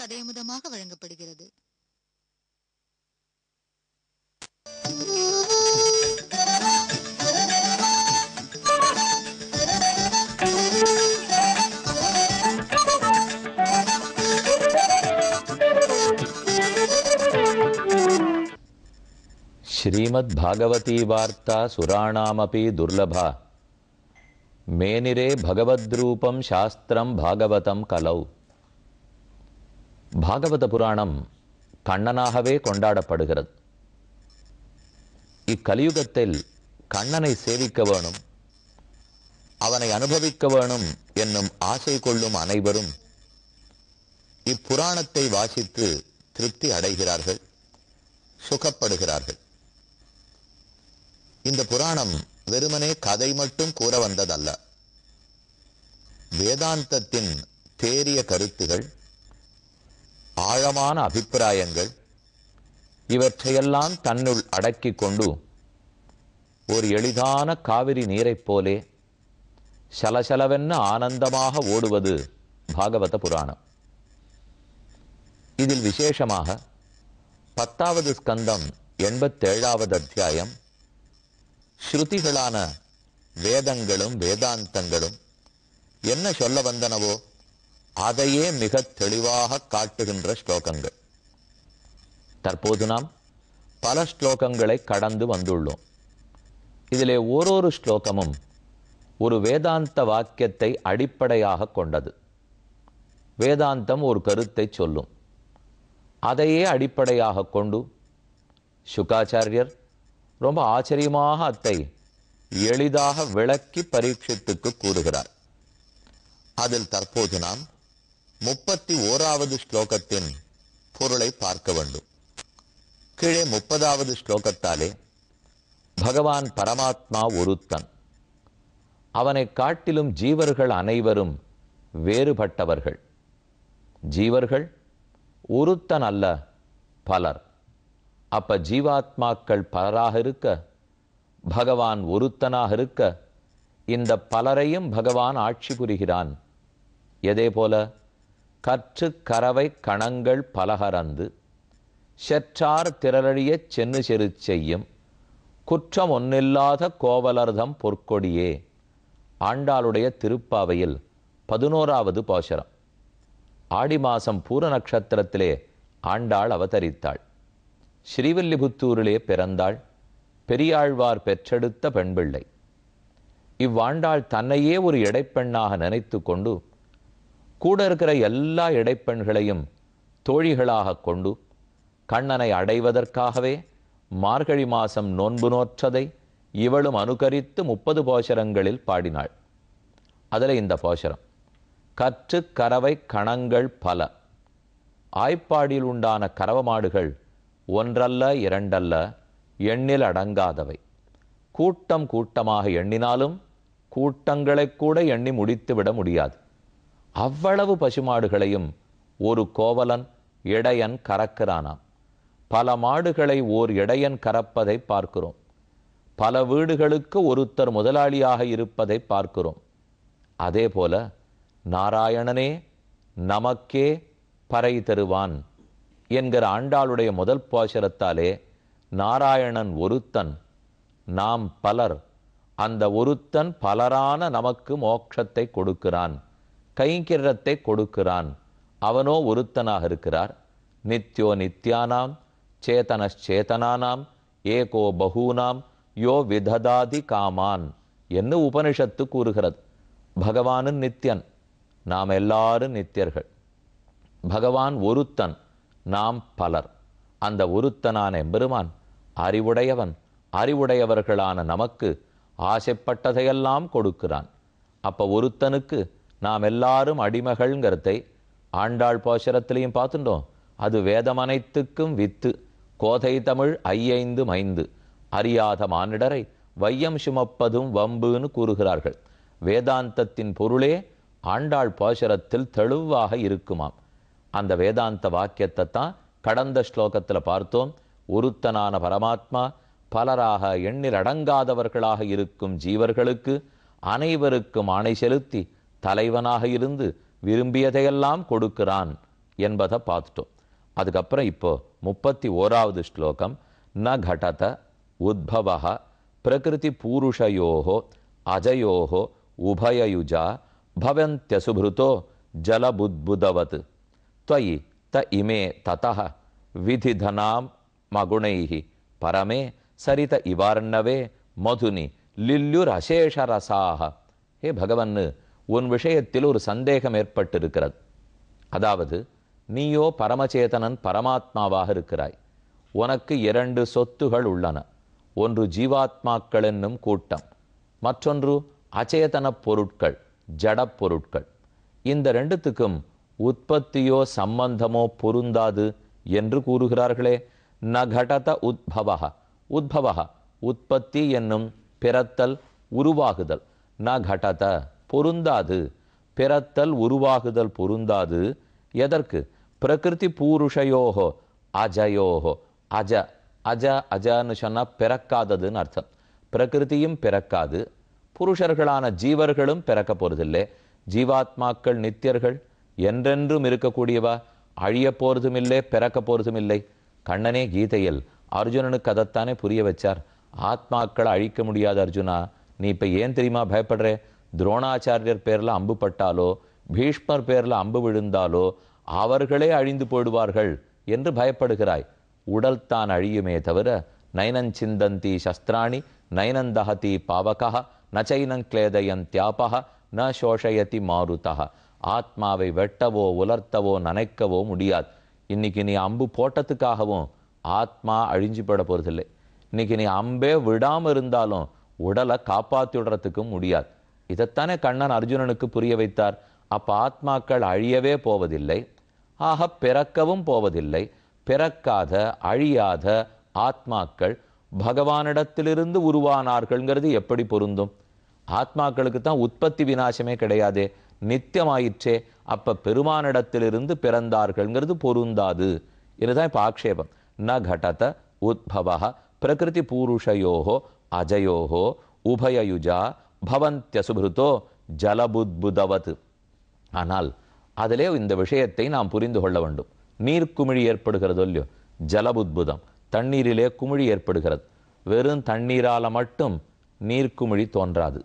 கதையமுதமாக வழங்கப்படுகிறது. श्रीमद् भागवती वार्ता सुराणामपि दुर्लभा मेनिरे भगवद्रूपं शास्त्रं भागवतं कलौ. பாகவத புராணம் கண்ணனாகவே கொண்டாடப்படுகிறது. இக்கலியுகத்தில் கண்ணனை சேவிக்க வேணும், அவனை அனுபவிக்க வேணும் என்னும் ஆசை கொள்ளும் அனைவரும் இப்புராணத்தை வாசித்து திருப்தி அடைகிறார்கள், சுகப்படுகிறார்கள். இந்த புராணம் வெறுமனே கதை மட்டும் கூற வந்ததல்ல. வேதாந்தத்தின் தேறிய கருத்துகள், ஆழமான அபிப்பிராயங்கள் இவற்றையெல்லாம் தன்னுள் அடக்கிக் கொண்டு ஒரு எளிதான காவிரி நீரைப் போலே சலசலவென்ன ஆனந்தமாக ஓடுவது பாகவத புராணம். இதில் விசேஷமாக 10வது ஸ்கந்தம் 87வது அத்தியாயம் ஸ்ருதிகளான வேதங்களும் வேதாந்தங்களும் என்ன சொல்ல வந்தனவோ அதையே மிக தெளிவாக காட்டுகின்ற ஸ்லோகங்கள். தற்போது நாம் பல ஸ்லோகங்களை கடந்து வந்துள்ளோம். இதிலே ஓரொரு ஸ்லோகமும் ஒரு வேதாந்த வாக்கியத்தை அடிப்படையாக கொண்டது. வேதாந்தம் ஒரு கருத்தை சொல்லும், அதையே அடிப்படையாக கொண்டு சுகாச்சாரியர் ரொம்ப ஆச்சரியமாக அத்தை எளிதாக விளக்கி பரீட்சித்துக்கு கூறுகிறார். அதில் தற்போது நாம் 31வது ஸ்லோகத்தின் பொருளை பார்க்க வேண்டும். கீழே 30வது ஸ்லோகத்தாலே பகவான் பரமாத்மா ஒருத்தன், அவனை காட்டிலும் ஜீவர்கள் அனைவரும் வேறுபட்டவர்கள். ஜீவர்கள் ஒருத்தன் அல்ல, பலர். அப்ப ஜீவாத்மாக்கள் பலராக இருக்க, பகவான் ஒருத்தனாக இருக்க, இந்த பலரையும் பகவான் ஆட்சி புரிகிறான். எதே போல கற்று கரவை கணங்கள் பலகரந்து செற்றார் திரளிய சென்னு செரு செய்யும் குற்றம் ஒன்னில்லாத கோவலர்தம் பொற்கொடியே. ஆண்டாளுடைய திருப்பாவையில் 11வது பாசுரம். ஆடி மாசம் பூர நட்சத்திரத்திலே ஆண்டாள் அவதரித்தாள். ஸ்ரீவில்லிபுத்தூரிலே பிறந்தாள். பெரியாழ்வார் பெற்றெடுத்த பெண்பிள்ளை. இவ்வாண்டாள் தன்னையே ஒரு இடைப்பெண்ணாக நினைத்து கொண்டு கூட இருக்கிற எல்லா இடைப்பெண்களையும் தோழிகளாக கொண்டு கண்ணனை அடைவதற்காகவே மார்கழி மாசம் நோன்பு நோற்றதை இவளும் அனுகரித்து 30 பாசுரங்களில் பாடினாள். அதில் இந்த பாசுரம் கற்று கரவை கணங்கள் பல. ஆய்ப்பாடியில் உண்டான கறவமாடுகள் ஒன்றல்ல இரண்டல்ல, எண்ணில் அடங்காதவை. கூட்டம் கூட்டமாக எண்ணினாலும் கூட்டங்களை கூட எண்ணி முடித்து விட முடியாது. அவ்வளவு பசுமாடுகளையும் ஒரு கோவலன் இடையன் கறக்கிறானாம். பல மாடுகளை ஓர் இடையன் கறப்பதை பார்க்கிறோம். பல வீடுகளுக்கு ஒருத்தர் முதலாளியாக இருப்பதை பார்க்கிறோம். அதே போல நாராயணனே நமக்கே பறை தருவான் என்கிற ஆண்டாளுடைய முதல் பாசுரத்தாலே நாராயணன் ஒருத்தன், நாம் பலர். அந்த ஒருத்தன் பலரான நமக்கு மோட்சத்தை கொடுக்கிறான், கைங்கிரத்தை கொடுக்கிறான். அவனோ ஒருத்தனாக இருக்கிறார். நித்யோ நித்யானாம் சேதனச்சேதனானாம் ஏகோ பகூனாம் யோ விததாதி காமான் என்று உபனிஷத்து கூறுகிறது. பகவானும் நித்யன், நாம் எல்லாரும் நித்தியர்கள். பகவான் ஒருத்தன், நாம் பலர். அந்த ஒருத்தனான எம்பெருமான் அறிவுடையவன். அறிவுடையவர்களான நமக்கு ஆசைப்பட்டதையெல்லாம் கொடுக்கிறான். அப்போ ஒருத்தனுக்கு நாம் எல்லாரும் அடிமைகள்ங்கிறதை ஆண்டாள் பாசுரத்திலையும் பார்த்துட்டோம். அது வேதம் அனைத்துக்கும் வித்து கோதை தமிழ் ஐயைந்து மைந்து அறியாத மானிடரை வையம் சுமப்பதும் வம்புன்னு கூறுகிறார்கள். வேதாந்தத்தின் பொருளே ஆண்டாள் பாசுரத்தில் தெளிவாக இருக்குமாம். அந்த வேதாந்த வாக்கியத்தை தான் கடந்த ஸ்லோகத்தில் பார்த்தோம். ஒருத்தனான பரமாத்மா பலராக எண்ணில் அடங்காதவர்களாக இருக்கும் ஜீவர்களுக்கு அனைவருக்கும் ஆணை செலுத்தி தலைவனாக இருந்து விரும்பியதையெல்லாம் கொடுக்கிறான் என்பதை பார்த்துட்டோம். அதுக்கப்புறம் இப்போ 31வது ஸ்லோகம். ந கடத உத்பவः பிரகிருதி பூருஷயோஹோ அஜயோஹோ உபயயுஜா பவந்த்யசுப்ருதோ ஜலபுத்புதவத் त्वयि त इमे ततः विधिधनाम मगुणैः परमे सरित इवार्णवे मधुनि लिल्युर अशेष रसाः. हे भगवन्, உன் விஷயத்தில் ஒரு சந்தேகம் ஏற்பட்டிருக்கிறது. அதாவது நீயோ பரமச்சேதனன் பரமாத்மாவாக இருக்கிறாய். உனக்கு 2 சொத்துகள் உள்ளன. ஒன்று ஜீவாத்மாக்கள் என்னும் கூட்டம், மற்றொன்று அச்சேதன பொருட்கள், ஜடப் பொருட்கள். இந்த 2த்துக்கும் உற்பத்தியோ சம்பந்தமோ பொருந்தாது என்று கூறுகிறார்களே. நகடத உத்பவः, உத்பவः உற்பத்தி என்னும் பிறத்தல் உருவாகுதல். நகடத பொருந்தாது, பிறத்தல் உருவாகுதல் பொருந்தாது. எதற்கு? பிரகிருதி பூருஷயோஹோ அஜயோஹோ. அஜ அஜ அஜன்னு சொன்னா பிறக்காததுன்னு அர்த்தம். பிரகிருதியும் பிறக்காது, புருஷர்களான ஜீவர்களும் பிறக்க போறதில்லை. ஜீவாத்மாக்கள் நித்தியர்கள், என்றென்றும் இருக்கக்கூடியவா, அழிய போறதும் இல்லை, பிறக்க போறதும் இல்லை. கண்ணனே கீதையில் அர்ஜுனனுக்கு அதைத்தானே புரிய வச்சார். ஆத்மாக்களை அழிக்க முடியாது அர்ஜுனா, நீ இப்ப ஏன் தெரியுமா பயப்படுற? துரோணாச்சாரியர் பேர்ல அம்பு பட்டாலோ, பீஷ்மர் பேர்ல அம்பு விழுந்தாலோ அவர்களே அழிந்து போடுவார்கள் என்று பயப்படுகிறாய். உடல் தான் அழியுமே தவிர நைனஞ்சிந்தந்தி சஸ்திராணி நைனந்தஹதி பாவகா நச்சைனங்க்லேதயந்த்யாபஹ ந சோஷயதி மாருதஹ. ஆத்மாவை வெட்டவோ உலர்த்தவோ நனைக்கவோ முடியாது. இன்னைக்கு நீ அம்பு போட்டதுக்காகவும் ஆத்மா அழிஞ்சு போட போறதில்லை. இன்னைக்கு நீ அம்பே விடாம இருந்தாலும் உடலை காப்பாற்றி விடுறதுக்கும் முடியாது. இதைத்தானே கண்ணன் அர்ஜுனனுக்கு புரிய வைத்தார். அப்ப ஆத்மாக்கள் அழியவே போவதில்லை, ஆக பிறக்கவும் போவதில்லை. பிறக்காத அழியாத ஆத்மாக்கள் பகவானிடத்திலிருந்து உருவானார்கள்ங்கிறது எப்படி பொருந்தும்? ஆத்மாக்களுக்கு தான் உற்பத்தி விநாசமே கிடையாதே, நித்தியமாயிற்றே. அப்ப பெருமானிடத்திலிருந்து பிறந்தார்கள்ங்கிறது பொருந்தாது. இதுதான் இப்ப ஆக்ஷேபம். ந கடத உத்பவः பிரகிருதி பூருஷயோஹோ அஜயோஹோ உபயயுஜா பவந்த்யசுப்ருதோ ஜலபுத்புதவத். ஆனால் அதிலே இந்த விஷயத்தை நாம் புரிந்து கொள்ள வேண்டும். நீர்க்குமிழி ஏற்படுகிறது இல்லையோ, ஜலபுத்புதம், தண்ணீரிலே குமிழி ஏற்படுகிறது. வெறும் தண்ணீரால மட்டும் நீர்க்குமிழி தோன்றாது.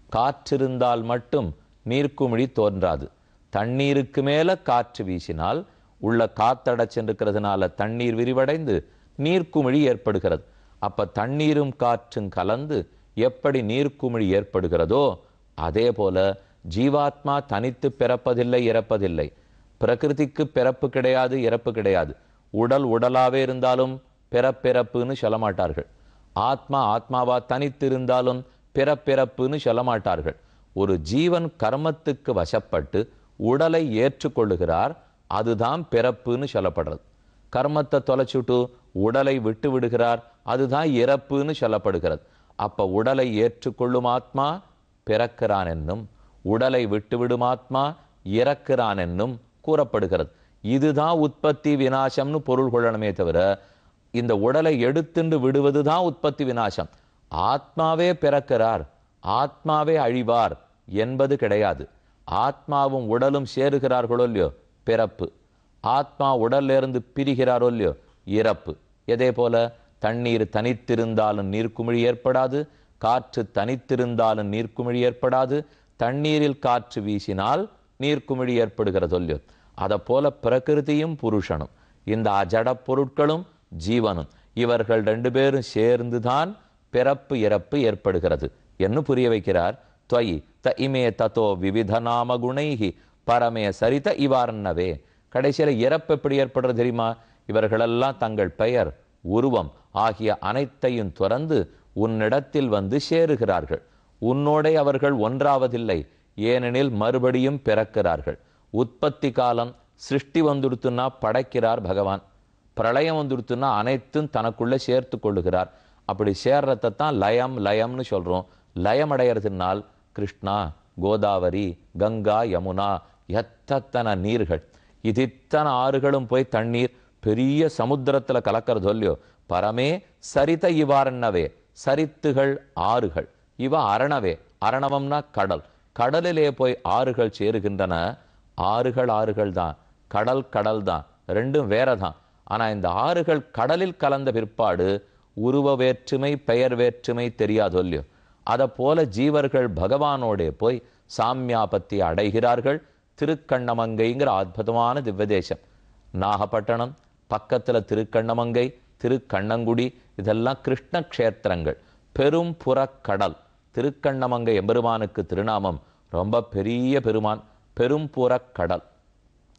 காற்றிருந்தால் மட்டும் நீர்க்குமிழி தோன்றாது. தண்ணீருக்கு மேல காற்று வீசினால் உள்ள காத்தடைச்சிருக்கிறதுனால தண்ணீர் விரிவடைந்து நீர்க்குமிழி ஏற்படுகிறது. அப்ப தண்ணீரும் காற்றும் கலந்து எப்படி நீர்க்குமிழி ஏற்படுகிறதோ அதே போல ஜீவாத்மா தனித்து பிறப்பதில்லை, இறப்பதில்லை. பிரகிருதிக்கு பிறப்பு கிடையாது, இறப்பு கிடையாது. உடல் உடலாவே இருந்தாலும் பிறப்பிறப்புன்னு சொல்ல மாட்டார்கள். ஆத்மா ஆத்மாவா தனித்து இருந்தாலும் பிறப்பிறப்புன்னு சொல்ல மாட்டார்கள். ஒரு ஜீவன் கர்மத்துக்கு வசப்பட்டு உடலை ஏற்றுக்கொள்ளுகிறார், அதுதான் பிறப்புன்னு சொல்லப்படுறது. கர்மத்தை தொலைச்சுட்டு உடலை விட்டு விடுகிறார், அதுதான் இறப்புன்னு சொல்லப்படுகிறது. அப்ப உடலை ஏற்றுக்கொள்ளும் ஆத்மா பிறக்கிறான் என்னும், உடலை விட்டுவிடும் ஆத்மா இறக்கிறான் என்னும் கூறப்படுகிறது. இதுதான் உற்பத்தி விநாசம்னு பொருள் கொள்ளணுமே தவிர இந்த உடலை எடுத்துண்டு விடுவதுதான் உற்பத்தி விநாசம். ஆத்மாவே பிறக்கிறார், ஆத்மாவே அழிவார் என்பது கிடையாது. ஆத்மாவும் உடலும் சேருகிறார்களோ இல்லையோ, பிறப்பு. ஆத்மா உடல்ல இருந்து பிரிகிறாரோ இல்லையோ, இறப்பு. இதே போல தண்ணீர் தனித்திருந்தாலும் நீர்க்குமிழி ஏற்படாது, காற்று தனித்திருந்தாலும் நீர்க்குமிழி ஏற்படாது. தண்ணீரில் காற்று வீசினால் நீர்க்குமிழி ஏற்படுகிறதோ இல்லையோ, அதை போல பிரகிருதியும் புருஷனும் இந்த அஜட பொருட்களும் ஜீவனும் இவர்கள் 2 பேரும் சேர்ந்துதான் பிறப்பு இறப்பு ஏற்படுகிறது என்று புரிய வைக்கிறார். त्वयि त इमे ततो विविध नाम गुणैहि பரமே சரித இவார்ணவே. கடைசியில இறப்பு எப்படி ஏற்படுறது தெரியுமா? இவர்களெல்லாம் தங்கள் பெயர் உருவம் ஆகிய அனைத்தையும் துறந்து உன்னிடத்தில் வந்து சேருகிறார்கள். உன்னோடே அவர்கள் ஒன்றாவதில்லை, ஏனெனில் மறுபடியும் பிறக்கிறார்கள். உற்பத்தி காலம் சிருஷ்டி வந்துடுத்துன்னா படைக்கிறார் பகவான், பிரளயம் வந்துடுத்துன்னா அனைத்தும் தனக்குள்ள சேர்த்து கொள்ளுகிறார். அப்படி சேர்றதான் லயம் லயம்னு சொல்றோம். லயம் அடைகிறதுனால் கிருஷ்ணா, கோதாவரி, கங்கா, யமுனா, எத்தனை நீர்கள், இது இத்தனை ஆறுகளும் போய் தண்ணீர் பெரிய சமுத்திரத்துல கலக்கிறது இல்லையோ. பரமே சரித இவாரணவே, சரித்துகள் ஆறுகள். இவ அரணவே, அரணவம்னா கடல். கடலிலே போய் ஆறுகள் சேருகின்றன. ஆறுகள் ஆறுகள் தான், கடல் கடல் தான், ரெண்டும் வேற தான். ஆனால் இந்த ஆறுகள் கடலில் கலந்த பிற்பாடு உருவ வேற்றுமை பெயர் வேற்றுமை தெரியாதோ இல்லையோ, அதை போல ஜீவர்கள் பகவானோடே போய் சாமியாபத்தி அடைகிறார்கள். திருக்கண்ணமங்கைங்கிற அற்புதமான திவ்யதேசம். நாகப்பட்டினம் பக்கத்தில் திருக்கண்ணமங்கை, திருக்கண்ணங்குடி, இதெல்லாம் கிருஷ்ண க்ஷேத்திரங்கள். பெரும் புறக்கடல். திருக்கண்ணமங்கை எம்பெருமானுக்கு திருநாமம், ரொம்ப பெரிய பெருமான், பெரும் புறக்கடல்.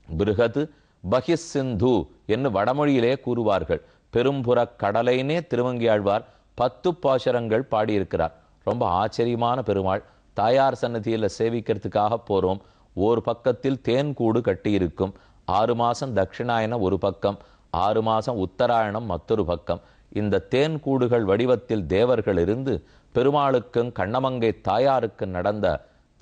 பிருகது பகிசிந்து என்று வடமொழியிலே கூறுவார்கள். பெரும்புறக் கடலைனே திருமங்கியாழ்வார் 10 பாசுரங்கள் பாடியிருக்கிறார். ரொம்ப ஆச்சரியமான பெருமாள். தாயார் சன்னதியில் சேவிக்கிறதுக்காக போகிறோம். ஒரு பக்கத்தில் தேன் கூடு கட்டியிருக்கும். 6 மாதம் தட்சிணாயனம் ஒரு பக்கம், 6 மாதம் உத்தராயணம் மற்றொரு பக்கம். இந்த தேன் கூடுகள் வடிவத்தில் தேவர்கள் இருந்து பெருமாளுக்கும் கண்ணமங்கை தாயாருக்கு நடந்த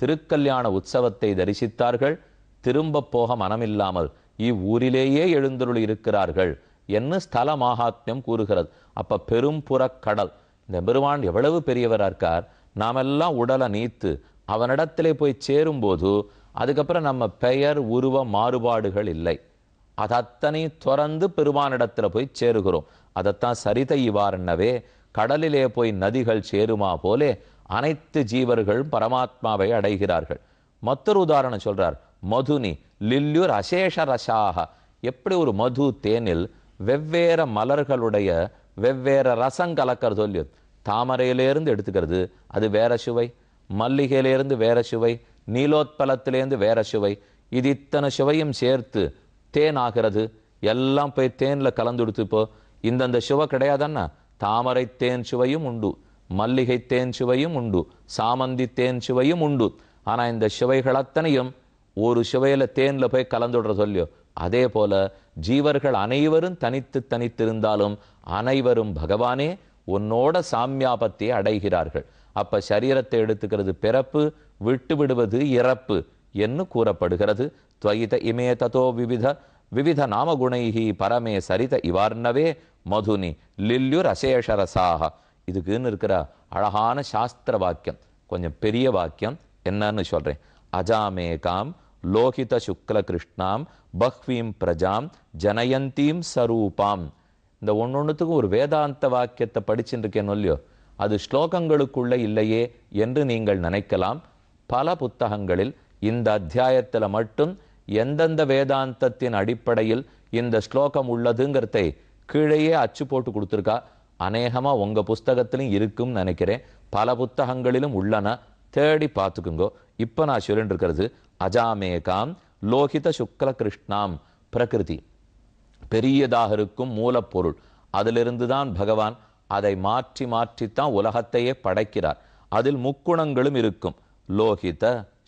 திருக்கல்யாண உற்சவத்தை தரிசித்தார்கள். திரும்ப போக மனமில்லாமல் இவ்வூரிலேயே எழுந்தருளி இருக்கிறார்கள் என்று ஸ்தல மாகாத்மியம் கூறுகிறது. அப்ப பெரும் புறக்கடல். இந்த பெருமான் எவ்வளவு பெரியவராக இருக்கார். நாமெல்லாம் உடலை நீத்து அவனிடத்திலே போய் சேரும்போது அதுக்கப்புறம் நம்ம பெயர் உருவ மாறுபாடுகள் இல்லை. அது அத்தனை துறந்து பெருமானிடத்துல போய் சேருகிறோம். அதைத்தான் சரித இவார்னவே, கடலிலே போய் நதிகள் சேருமா போலே அனைத்து ஜீவர்களும் பரமாத்மாவை அடைகிறார்கள். மற்றொரு உதாரணம் சொல்றார். மதுனி லில்யுர் அசேஷ ரசாக. எப்படி ஒரு மது தேனில் வெவ்வேறு மலர்களுடைய வெவ்வேறு ரசம் கலக்கிறது இல்லையோ. தாமரையிலேருந்து எடுத்துக்கிறது, அது வேற சுவை. மல்லிகையிலேருந்து வேற சுவை, நீலோத்பலத்திலேருந்து வேற சுவை. இது இத்தனை சுவையும் சேர்த்து தேன் ஆகிறது. எல்லாம் போய் தேனில் கலந்துடுத்து. இப்போ இந்தந்த சுவை கிடையாதுன்னா தாமரை தேன் சுவையும் உண்டு, மல்லிகை தேன் சுவையும் உண்டு, சாமந்தி தேன் சுவையும் உண்டு. ஆனால் இந்த சுவைகள் அத்தனையும் ஒரு சுவையில் தேனில் போய் கலந்துடுறது இல்லையோ. அதே போல ஜீவர்கள் அனைவரும் தனித்து தனித்திருந்தாலும் அனைவரும் பகவானே உன்னோட சாமியாபத்தியை அடைகிறார்கள். அப்ப சரீரத்தை எடுத்துக்கிறது பிறப்பு, விட்டு விடுவது இறப்பு என்று கூறப்படுகிறது. துவைத இமே ததோ விவித நாமகுணைஹி பரமே சரித இவார்னவே மதுனி லில்யுர் அசேஷரசாக. இதுக்குன்னு இருக்கிற அழகான சாஸ்திர வாக்கியம், கொஞ்சம் பெரிய வாக்கியம். என்னன்னு சொல்றேன். அஜாமேகாம் லோகித சுக்ல கிருஷ்ணாம் பஹ்வீம் பிரஜாம் ஜனயந்தீம் சரூபாம். இந்த ஒன்னொன்னுத்துக்கும் ஒரு வேதாந்த வாக்கியத்தை படிச்சுட்டு இருக்கேன் இல்லையோ, அது ஸ்லோகங்களுக்குள்ள இல்லையே என்று நீங்கள் நினைக்கலாம். பல புத்தகங்களில் இந்த அத்தியாயத்தில் மட்டும் எந்தெந்த வேதாந்தத்தின் அடிப்படையில் இந்த ஸ்லோகம் உள்ளதுங்கிறதை கீழேயே அச்சு போட்டு கொடுத்துருக்கா. அநேகமா உங்க புஸ்தகத்திலும் இருக்கும்னு நினைக்கிறேன். பல புத்தகங்களிலும் உள்ளன, தேடி பார்த்துக்குங்கோ. இப்ப நான் சொல்லிட்டு இருக்கிறது அஜாமேகாம் லோகித சுக்ல கிருஷ்ணாம். பிரகிருதி பெரியதாக இருக்கும் மூலப்பொருள், அதிலிருந்து தான் பகவான் அதை மாற்றி மாற்றித்தான் உலகத்தையே படைக்கிறார். அதில் முக்குணங்களும் இருக்கும். லோகித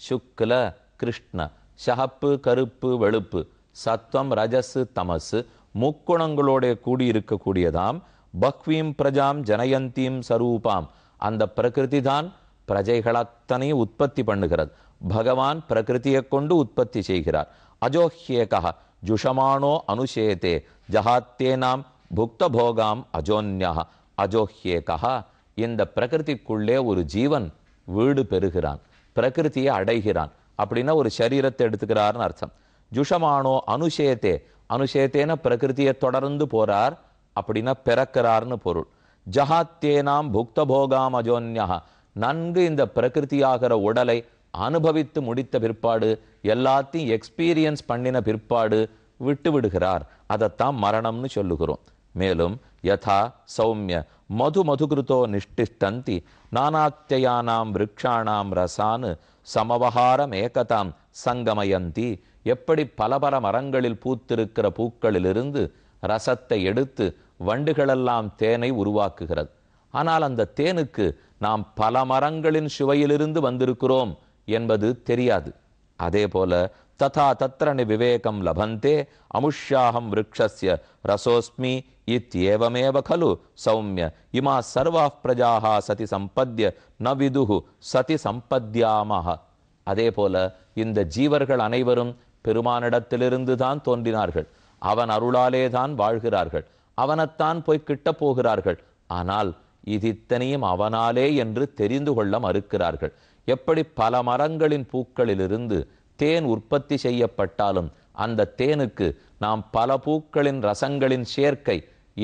சுக்ல கிருஷ்ண, சகப்பு கருப்பு வெளுப்பு, சத்வம் ரஜசு தமசு, முக்குணங்களோட கூடி இருக்கக்கூடியதாம் பக்வீம் பிரஜாம் ஜனயந்தீம் சரூபாம். அந்த பிரகிருதி தான் பிரஜைகள் அத்தனையும் உற்பத்தி பண்ணுகிறது. பகவான் பிரகிருதியை கொண்டு உற்பத்தி செய்கிறார். அஜோஹ்யேகா ஜுஷமானோ அனுஷேதே ஜஹாத்தேனாம் புக்த போகாம் அஜோன்யா. அஜோஹ்யேகா, இந்த பிரகிருதிக்குள்ளே ஒரு ஜீவன் வீடு பெறுகிறான், பிரகிருதியை அடைகிறான். அப்படின்னா ஒரு சரீரத்தை எடுத்துக்கிறார்னு அர்த்தம். ஜுஷமானோ அனுஷேதே, அனுஷேத்தேன பிரகிருதியை தொடர்ந்து போறார், அப்படின்னா பிறக்கிறார்னு பொருள். ஜஹாத்தேனாம் புக்த போகாம் அஜோன்யா, நன்கு இந்த பிரகிருதியாகிற உடலை அனுபவித்து முடித்த பிற்பாடு, எல்லாத்தையும் எக்ஸ்பீரியன்ஸ் பண்ணின பிற்பாடு விட்டு விடுகிறார். அதைத்தான் மரணம்னு சொல்லுகிறோம். மேலும் யதா சௌமிய மது மதுகிருத்தோ நிஷ்டிஷ்டந்தி நானாத்யானாம் விருக்ஷாணாம் ரசானு சமவகாரம் ஏகதாம் சங்கமயந்தி. எப்படி பல பல மரங்களில் பூத்திருக்கிற பூக்களிலிருந்து ரசத்தை எடுத்து வண்டுகளெல்லாம் தேனை உருவாக்குகிறது. ஆனால் அந்த தேனுக்கு நாம் பல மரங்களின் சுவையிலிருந்து வந்திருக்கிறோம் என்பது தெரியாது. அதே போல ததா தத்ர விவேகம் லபந்தே அமுஷ்யாஹம் விருக்ஷஸ்ய ரசோஸ்மி இத்யேவமேவ கலு சௌமிய இமா சர்வாः பிரஜாः சதி சம்பத்ய ந விதுஹு சதி சம்பத்யாமஹ. அதே போல இந்த ஜீவர்கள் அனைவரும் பெருமானிடத்திலிருந்து தான் தோன்றினார்கள். அவன் அருளாலே தான் வாழ்கிறார்கள். அவனைத்தான் போய் கிட்ட போகிறார்கள். ஆனால் இது இத்தனையும் அவனாலே என்று தெரிந்து கொள்ள மறுக்கிறார்கள். எப்படி பல மரங்களின் பூக்களிலிருந்து தேன் உற்பத்தி செய்யப்பட்டாலும் அந்த தேனுக்கு நாம் பல பூக்களின் ரசங்களின் சேர்க்கை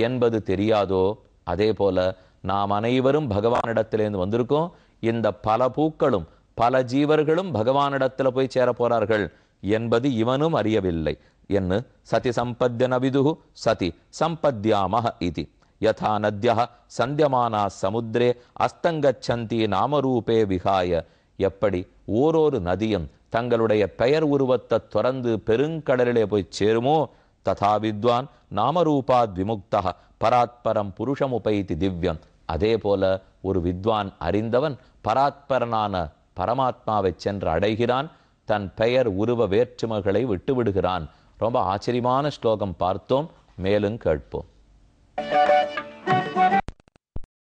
என்பது தெரியாதோ, அதே போல நாம் அனைவரும் பகவானிடத்திலேருந்து வந்திருக்கோம். இந்த பல பூக்களும் பல ஜீவர்களும் பகவானிடத்துல போய் சேர போறார்கள் என்பது இவனும் அறியவில்லை. என்று சதி சம்பத்யன விதுஹு சதி சம்பத்யாமஹ இதி யதா நத்யஹ சந்தியமானா சமுத்திரே அஸ்தங்கச்சந்தி நாமரூபே விகாய. எப்படி ஓரொரு நதியும் தங்களுடைய பெயர் உருவத்தை துறந்து பெருங்கடலிலே போய் சேருமோ, ததா வித்வான் நாமரூபாத் விமுக்தா பராத்பரம் புருஷமுபைதி திவ்யம். அதே போல ஒரு வித்வான் அறிந்தவன் பராத்பரனான பரமாத்மாவை சென்று அடைகிறான், தன் பெயர் உருவ வேற்றுமைகளை விட்டு விடுகிறான். ரொம்ப ஆச்சரியமான ஸ்லோகம் பார்த்தோம், மேலும் கேட்போம்.